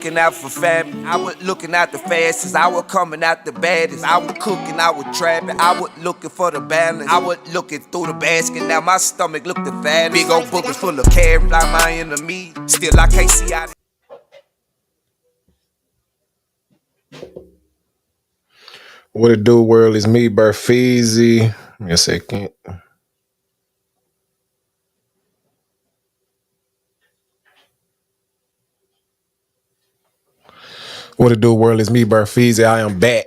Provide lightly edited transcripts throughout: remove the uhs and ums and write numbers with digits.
Looking out for family, I was looking out the fastest. I was coming out the baddest. I was cooking, I was trapping. I was looking for the balance. I was looking through the basket. Now my stomach looked the fattest. Big old boogers full of carrots, like my enemy. Still I can't see out. What it do, world? Is me, Burfeezy. Give me a second. What it do, world? Is me, Burfeezy. I am back.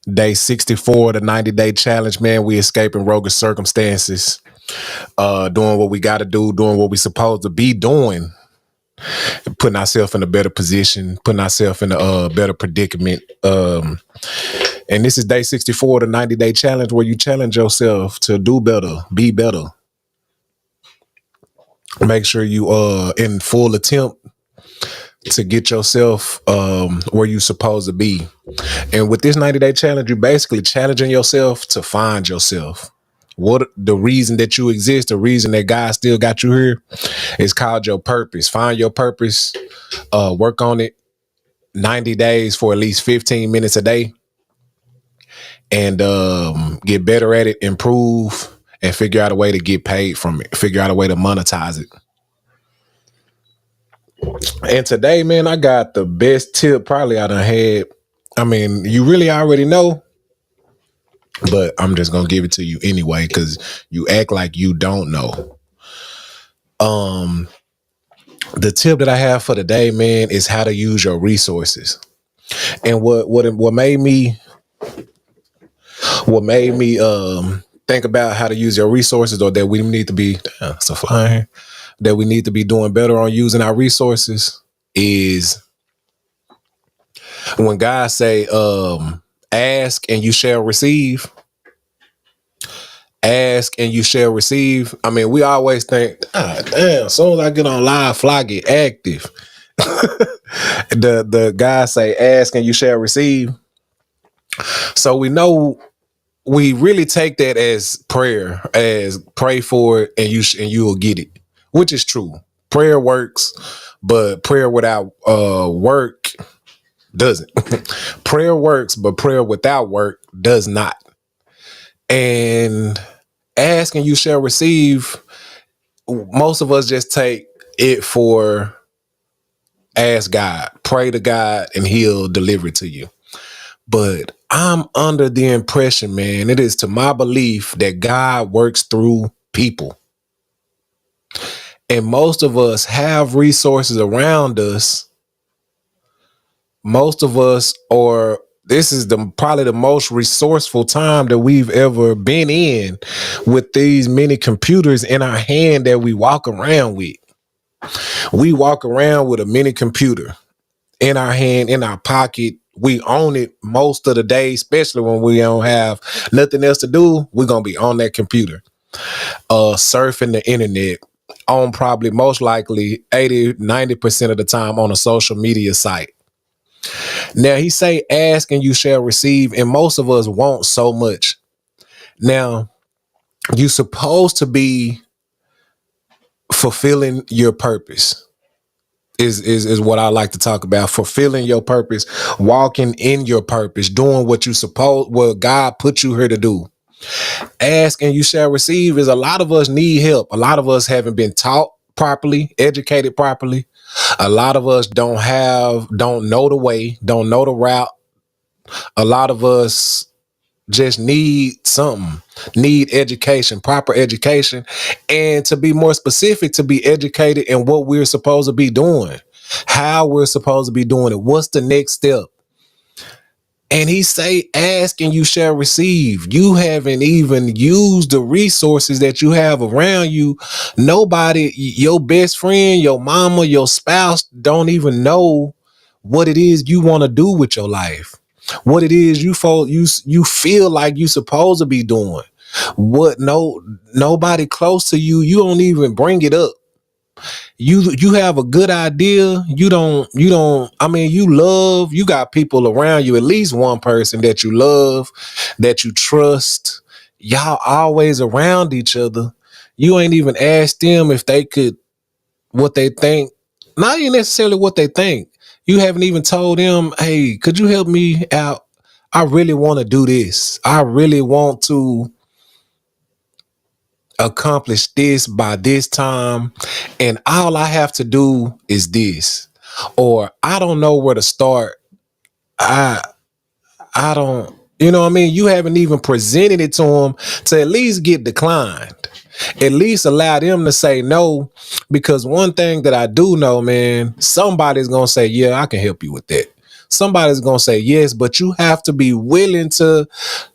Day 64, the 90-day challenge, man. We escaping roguish circumstances. Doing what we got to do, doing what we supposed to be doing. Putting ourselves in a better position, putting ourselves in a better predicament. And this is day 64, the 90-day challenge, where you challenge yourself to do better, be better. Make sure you in full attempt to get yourself where you supposed to be. And with this 90-day challenge, you're basically challenging yourself to find yourself. What the reason that you exist, the reason that God still got you here, is called your purpose. Find your purpose, work on it 90 days for at least 15 minutes a day, and get better at it, improve, and figure out a way to get paid from it, figure out a way to monetize it. And today, man, I got the best tip probably I done had. I mean, you really already know, but I'm just gonna give it to you anyway because you act like you don't know. The tip that I have for today, man, is how to use your resources. And what made me think about how to use your resources, or that we need to be so flying, that we need to be doing better on using our resources, is when God say, ask and you shall receive. Ask and you shall receive. I mean, we always think, damn, as soon as I get on live, fly get active. The guy say, ask and you shall receive. So we know, we really take that as prayer, as pray for it and you will get it, which is true. Prayer works, but prayer without work doesn't. Prayer works, but prayer without work does not. And ask and you shall receive, most of us just take it for ask God, pray to God, and he'll deliver it to you. But I'm under the impression, man, it is to my belief that God works through people. And most of us have resources around us. Most of us are, this is probably the most resourceful time that we've ever been in, with these many computers in our hand that we walk around with. We walk around with a mini computer in our hand, in our pocket. We own it most of the day, especially when we don't have nothing else to do. We're going to be on that computer, surfing the internet, on probably most likely 80-90% of the time on a social media site. Now, he say, ask and you shall receive, and most of us want so much. Now, you're supposed to be fulfilling your purpose. Is what I like to talk about. Fulfilling your purpose, walking in your purpose, doing what what God put you here to do. Ask and you shall receive is, a lot of us need help. A lot of us haven't been taught properly, educated properly. A lot of us don't know the way, don't know the route. A lot of us just need something, need education, proper education, and to be more specific, to be educated in what we're supposed to be doing, how we're supposed to be doing it, what's the next step. And he say, ask and you shall receive. You haven't even used the resources that you have around you. Nobody, your best friend, your mama, your spouse, don't even know what it is you want to do with your life, what it is you feel like you supposed to be doing. What nobody close to you, you don't even bring it up. You have a good idea, you don't I mean, you got people around you, at least one person that you love, that you trust, y'all always around each other. You ain't even asked them if they could, what they think not even necessarily what they think. You haven't even told them, hey, could you help me out? I really want to do this. I really want to accomplish this by this time. And all I have to do is this. Or I don't know where to start. I I don't, you know what I mean? You haven't even presented it to them to at least get declined. At least allow them to say no. Because one thing that I do know, man, somebody's going to say, yeah, I can help you with that. Somebody's going to say yes, but you have to be willing to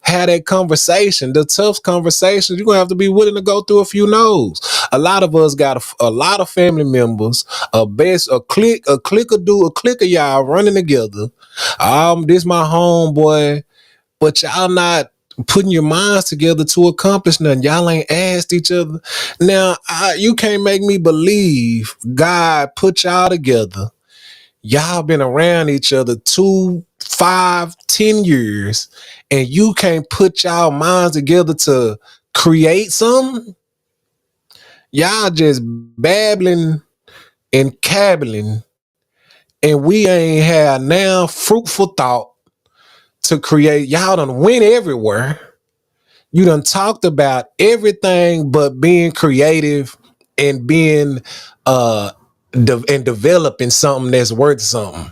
have that conversation, the tough conversations. You're going to have to be willing to go through a few no's. A lot of us got a lot of family members, a clique of y'all running together. This my homeboy, but y'all not putting your minds together to accomplish nothing. Y'all ain't asked each other. Now, you can't make me believe God put y'all together. Y'all been around each other 2, 5, 10 years, and you can't put y'all minds together to create something. Y'all just babbling and cabbling, and we ain't had now fruitful thought to create. Y'all done went everywhere. You done talked about everything but being creative and being and developing something that's worth something.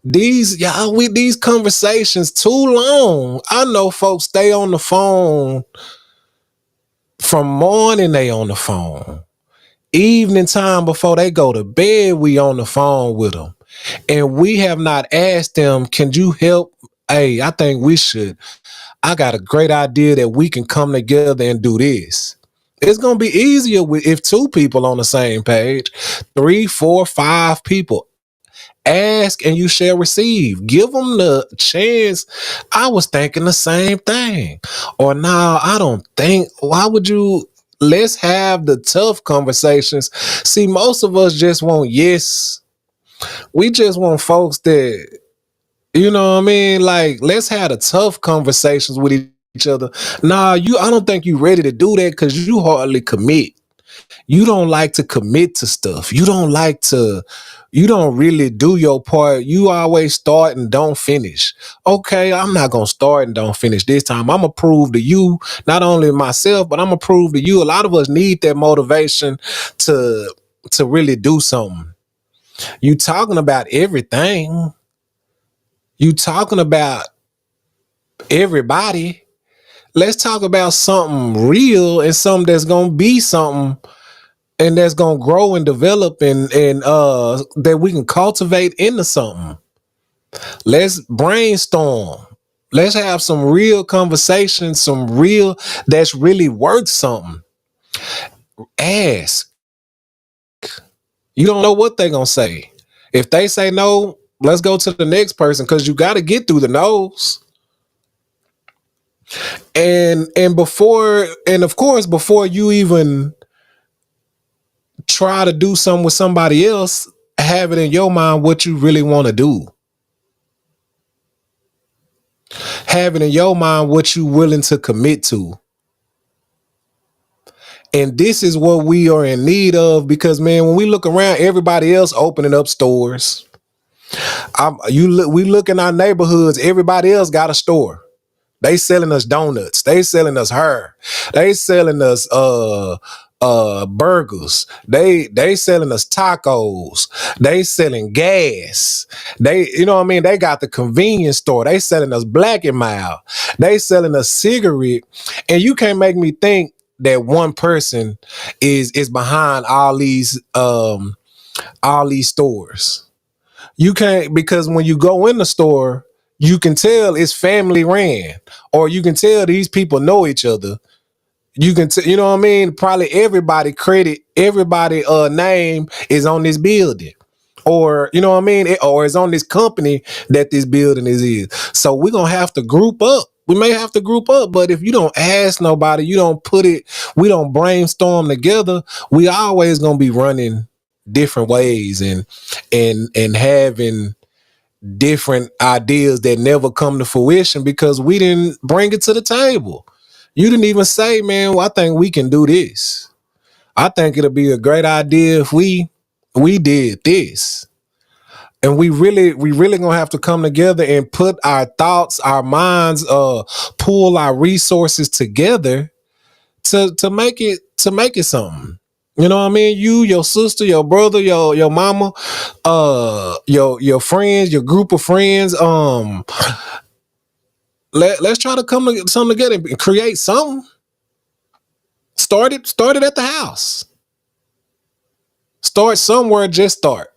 These y'all with these conversations too long. I know folks stay on the phone from morning, they on the phone. Evening time before they go to bed, we on the phone with them. And we have not asked them, can you help? Hey, I think we should. I got a great idea that we can come together and do this. It's gonna be easier if two people on the same page, 3, 4, 5 people. Ask and you shall receive. Give them the chance. I was thinking the same thing. Or no, I don't think. Why would you? Let's have the tough conversations. See, most of us just want yes. We just want folks that, you know what I mean? Like, let's have the tough conversations with each other. Nah, I don't think you ready to do that because you hardly commit. You don't like to commit to stuff. You don't really do your part. You always start and don't finish. Okay, I'm not gonna start and don't finish this time. I'm gonna prove to you, not only myself, but I'm gonna prove to you. A lot of us need that motivation to really do something. You talking about everything. You talking about everybody. Let's talk about something real and something that's gonna be something and that's gonna grow and develop and that we can cultivate into something. Let's brainstorm. Let's have some real conversations, some real that's really worth something. Ask. You don't know what they're gonna say. If they say no, let's go to the next person because you got to get through the no's. And of course before you even try to do something with somebody else, have it in your mind what you really want to do. Have it in your mind what you willing to commit to. And this is what we are in need of because, man, when we look around, everybody else opening up stores. We look in our neighborhoods, everybody else got a store. They selling us donuts. They selling us hair. They selling us burgers. They selling us tacos. They selling gas. They, you know what I mean? They got the convenience store. They selling us Black and Mild. They selling us cigarette. And you can't make me think that one person is behind all these stores. You can't, because when you go in the store, you can tell it's family ran, or you can tell these people know each other. You can, you know what I mean? Probably everybody name is on this building, or you know what I mean, or is on this company that this building is. So we're gonna have to group up. We may have to group up, but if you don't ask nobody, you don't we don't brainstorm together. We always gonna be running different ways and having different ideas that never come to fruition because we didn't bring it to the table. You didn't even say, man, well, I think we can do this. I think it'll be a great idea if we we did this. And we really gonna have to come together and put our thoughts, our minds, pull our resources together to make it something. You know what I mean? You, your sister, your brother, your mama, your friends, your group of friends. Let's try to come to something together and create something. Start it at the house. Start somewhere. Just start.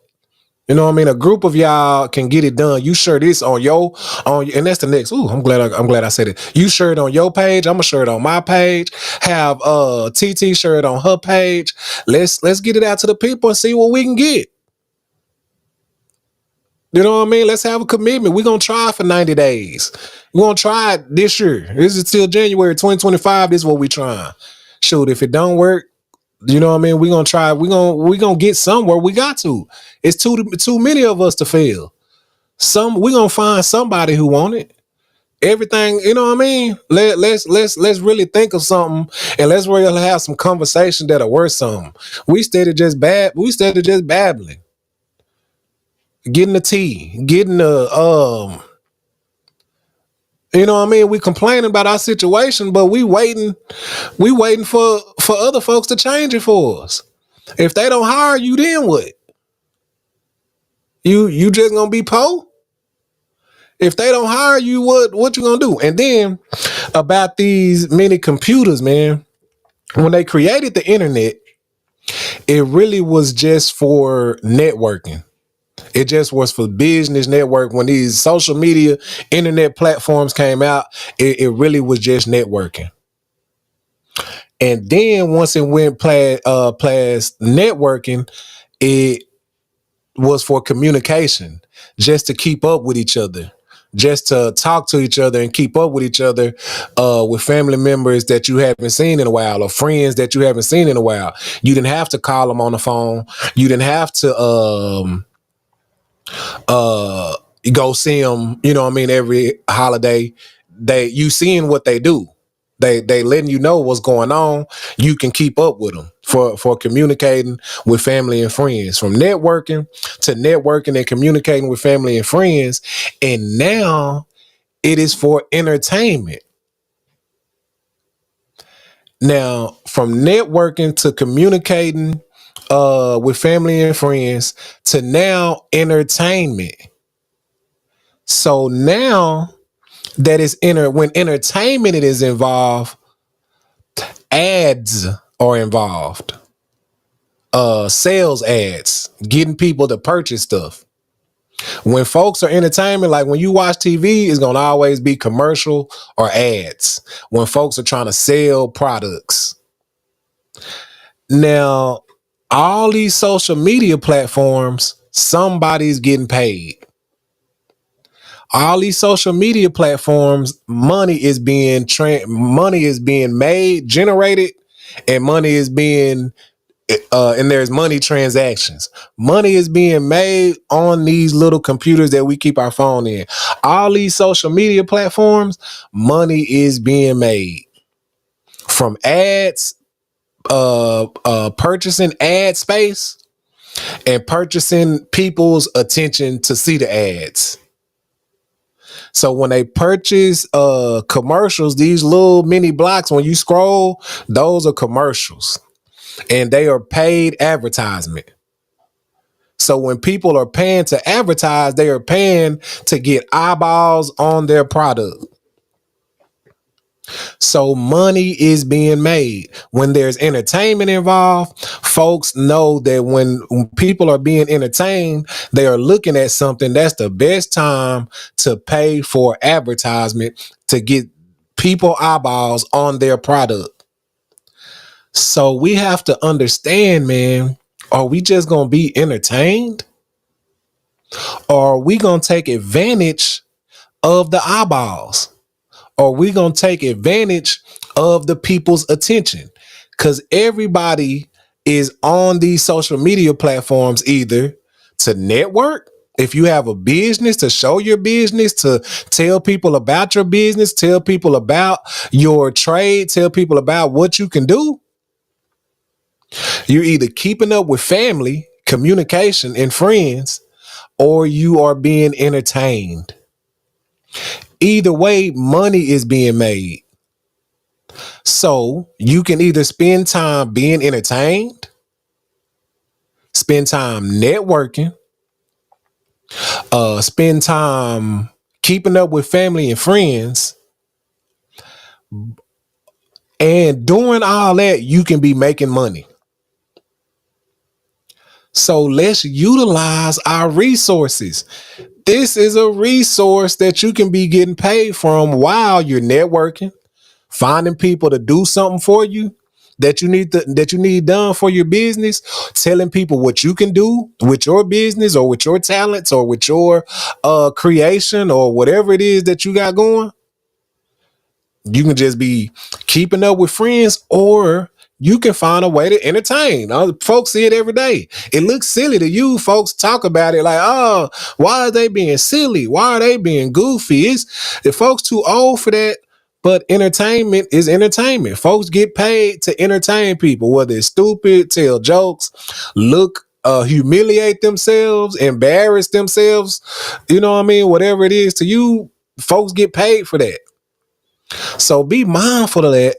You know what I mean? A group of y'all can get it done. You share this and that's the next. Ooh, I'm glad I said it. You share it on your page. I'm gonna share it on my page. Have TT share it on her page. Let's get it out to the people and see what we can get. You know what I mean? Let's have a commitment. We're gonna try for 90 days. We're gonna try it this year. This is till January 2025. This is what we trying. Shoot, if it don't work, you know what I mean? We're gonna try. We're gonna get somewhere. We got to. It's too many of us to fail. We're gonna find somebody who want it. Everything, you know what I mean? Let's really think of something and let's really have some conversation that are worth something. We started just babbling. Getting the tea, getting the you know what I mean? We complaining about our situation, but we waiting for other folks to change it for us. If they don't hire you, then what? You just gonna be poor? If they don't hire you, what you gonna do? And then about these mini computers, man, when they created the internet, it really was just for networking. It just was for business network. When these social media internet platforms came out, it really was just networking. And then once it went past networking, it was for communication, just to keep up with each other, just to talk to each other and keep up with each other, with family members that you haven't seen in a while or friends that you haven't seen in a while. You didn't have to call them on the phone. You didn't have to go see them, you know what I mean, every holiday. You seeing what they do. They letting you know what's going on. You can keep up with them for communicating with family and friends, from networking to networking and communicating with family and friends. And now it is for entertainment. Now, from networking to communicating with family and friends to now entertainment. So now that is when entertainment is involved, ads are involved. Sales ads, getting people to purchase stuff. When folks are entertainment, like when you watch TV, it's gonna always be commercial or ads. When folks are trying to sell products. Now, all these social media platforms, somebody's getting paid. All these social media platforms, money is being made, generated, and money is being and there's money transactions. Money is being made on these little computers that we keep our phone in. All these social media platforms, money is being made from ads, purchasing ad space and purchasing people's attention to see the ads. So when they purchase commercials, these little mini blocks, when you scroll, those are commercials and they are paid advertisement. So when people are paying to advertise, they are paying to get eyeballs on their product. So money is being made. When there's entertainment involved, folks know that when people are being entertained, they are looking at something. That's the best time to pay for advertisement to get people eyeballs on their product. So we have to understand, man, are we just going to be entertained? Or are we going to take advantage of the eyeballs? Or we going to take advantage of the people's attention? Because everybody is on these social media platforms either to network, if you have a business, to show your business, to tell people about your business, tell people about your trade, tell people about what you can do. You're either keeping up with family, communication and friends, or you are being entertained. Either way, money is being made. So you can either spend time being entertained, spend time networking, spend time keeping up with family and friends, and doing all that, you can be making money. So let's utilize our resources. This is a resource that you can be getting paid from while you're networking, finding people to do something for you that you need done for your business, telling people what you can do with your business or with your talents or with your creation or whatever it is that you got going. You can just be keeping up with friends, or you can find a way to entertain. Folks see it every day. It looks silly to you. Folks talk about it like, oh, why are they being silly? Why are they being goofy? It's the folks too old for that. But entertainment is entertainment. Folks get paid to entertain people, whether it's stupid, tell jokes, humiliate themselves, embarrass themselves. You know what I mean? Whatever it is to you, folks get paid for that. So be mindful of that,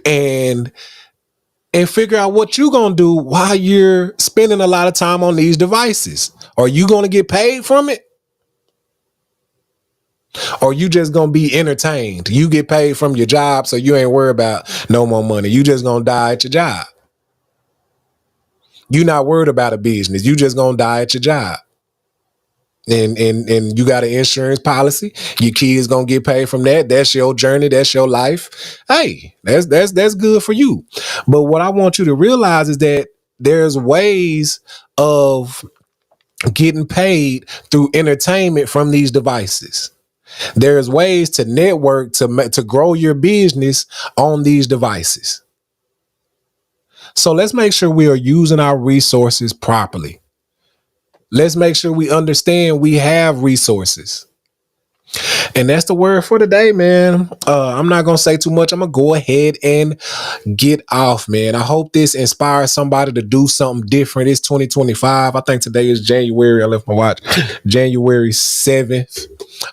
and figure out what you're gonna do while you're spending a lot of time on these devices. Are you gonna get paid from it? Or you just gonna be entertained? You get paid from your job, so you ain't worried about no more money. You just gonna die at your job. You're not worried about a business. You just gonna die at your job. And you got an insurance policy. Your kids gonna get paid from that. That's your journey. That's your life. Hey, that's good for you. But what I want you to realize is that there's ways of getting paid through entertainment from these devices. There's ways to network to grow your business on these devices. So let's make sure we are using our resources properly. Let's make sure we understand we have resources. And that's the word for today, man. I'm not going to say too much. I'm going to go ahead and get off, man. I hope this inspires somebody to do something different. It's 2025. I think today is January. I left my watch. January 7th,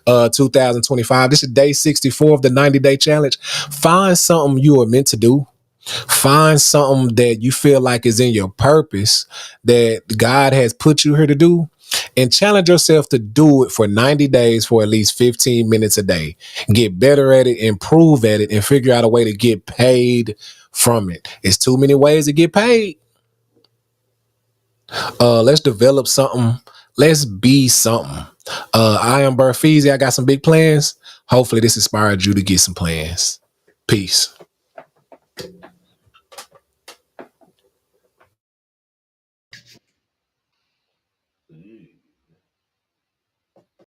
2025. This is day 64 of the 90-day challenge. Find something you are meant to do. Find something that you feel like is in your purpose that God has put you here to do, and challenge yourself to do it for 90 days for at least 15 minutes a day. Get better at it, improve at it, and figure out a way to get paid from it. It's too many ways to get paid. Let's develop something. Let's be something. I am Burfeezy. I got some big plans. Hopefully this inspired you to get some plans. Peace.